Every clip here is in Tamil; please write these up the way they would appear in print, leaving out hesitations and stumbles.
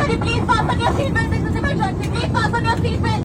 Everybody please fasten your seatbelt. This is emergency. Please fasten your seatbelt.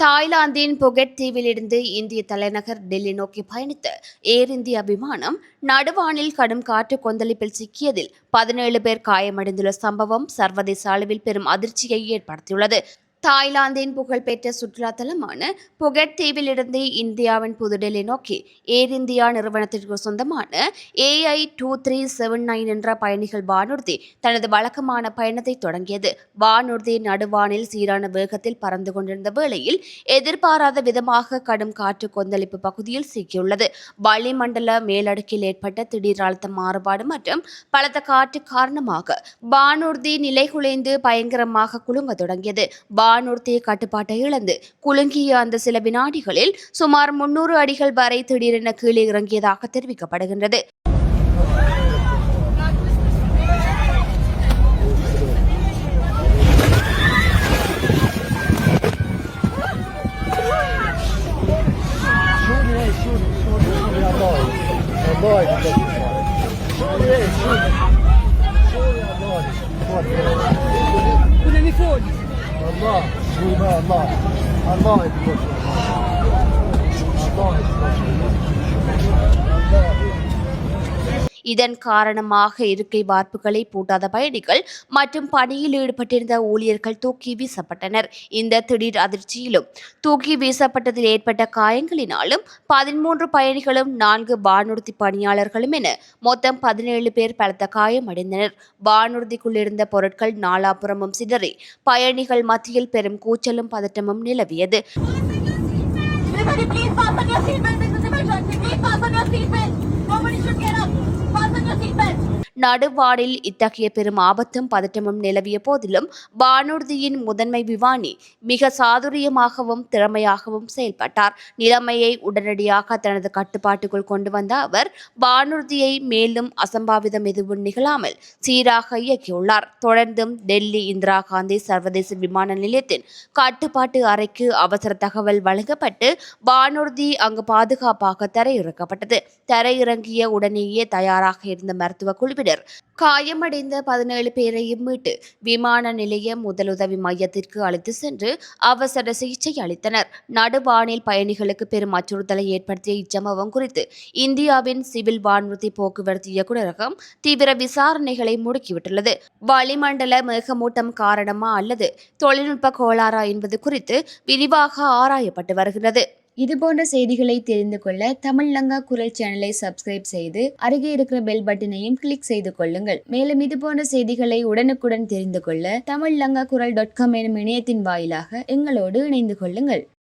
தாய்லாந்தின் புகெட் தீவிலிருந்து இந்திய தலைநகர் டெல்லி நோக்கி பயணித்த ஏர் இந்தியா விமானம் நடுவானில் கடும் காற்று கொந்தளிப்பில் சிக்கியதில் 17 பேர் காயமடைந்துள்ள சம்பவம் சர்வதேச அளவில் பெரும் அதிர்ச்சியை ஏற்படுத்தியுள்ளது. தாய்லாந்தின் புகழ்பெற்ற சுற்றுலா தலமான புகெட் தீவிலிருந்து இந்தியாவின் புதுடெல்லி நோக்கி ஏர் இந்தியா நிறுவனத்திற்கு சொந்தமான AI2379 என்ற பயணிகள் வானூர்தி தனது வழக்கமான பயணத்தை தொடங்கியது. வானூர்தி நடுவானில் சீரான வேகத்தில் பறந்து கொண்டிருந்த வேளையில் எதிர்பாராத விதமாக கடும் காற்று கொந்தளிப்பு பகுதியில் சிக்கியுள்ளது. வளிமண்டல மேலடுக்கில் ஏற்பட்ட திடீர் அழுத்த மாறுபாடு மற்றும் பலத்த காற்று காரணமாக வானூர்தி நிலைகுலைந்து பயங்கரமாக குலுங்க தொடங்கியது. வானூர்தி கட்டுப்பாட்டை இழந்து குலுங்கிய அந்த சில வினாடிகளில் சுமார் 300 அடிகள் வரை திடீரென கீழே இறங்கியதாக தெரிவிக்கப்படுகின்றது. الله الله الله الله يكبر الله இதன் காரணமாக இருக்கை வார்ப்புகளை பூட்டாத பயணிகள் மற்றும் பணியில் ஈடுபட்டிருந்த ஊழியர்கள் தூக்கி வீசப்பட்டனர். இந்த திடீர் அதிர்ச்சியிலும் தூக்கி வீசப்பட்டதில் ஏற்பட்ட காயங்களினாலும் 13 பயணிகளும் 4 வானூர்தி பணியாளர்களும் என மொத்தம் 17 பேர் பலத்த காயமடைந்தனர். வானூர்திக்குள் இருந்த பொருட்கள் நாலாபுறமும் சிதறி பயணிகள் மத்தியில் பெரும் கூச்சலும் பதட்டமும் நிலவியது. நடுவானில் இத்தகைய பெரும் ஆபத்தும் பதட்டமும் நிலவிய போதிலும் வானூர்தியின் முதன்மை விமானி மிக சாதுரியமாகவும் திறமையாகவும் செயல்பட்டார். நிலைமையை உடனடியாக தனது கட்டுப்பாட்டுக்குள் கொண்டு வந்த அவர் வானூர்தியை மேலும் அசம்பாவிதம் எதுவும் நிகழாமல் சீராக இயக்கியுள்ளார். தொடர்ந்தும் டெல்லி இந்திரா காந்தி சர்வதேச விமான நிலையத்தின் கட்டுப்பாட்டு அறைக்கு அவசர தகவல் வழங்கப்பட்டு வானூர்தி அங்கு பாதுகாப்பாக தரையிறக்கப்பட்டது. தரையிறங்கிய உடனேயே தயாராக இருந்த மருத்துவ குழுவினர் காயமடைந்த 17 பேரையும் மீட்டு விமான நிலைய முதலுதவி மையத்திற்கு அழைத்து சென்று அவசர சிகிச்சை அளித்தனர். நடுவானில் பயணிகளுக்கு பெரும் அச்சுறுத்தலை ஏற்படுத்திய இச்சம்பவம் குறித்து இந்தியாவின் சிவில் வானூர்தி போக்குவரத்து இயக்குநரகம் தீவிர விசாரணைகளை முடுக்கிவிட்டுள்ளது. வளிமண்டல மேகமூட்டம் காரணமா அல்லது தொழில்நுட்ப கோளாறா என்பது குறித்து விரிவாக ஆராயப்பட்டு வருகிறது. இதுபோன்ற செய்திகளை தெரிந்து கொள்ள தமிழ் லங்கா குரல் சேனலை சப்ஸ்கிரைப் செய்து அருகே இருக்கிற பெல் பட்டனையும் கிளிக் செய்து கொள்ளுங்கள். மேலும் இதுபோன்ற செய்திகளை உடனுக்குடன் தெரிந்து கொள்ள தமிழ்லங்காகுரல்.com எனும் இணையத்தின் வாயிலாக எங்களோடு இணைந்து கொள்ளுங்கள்.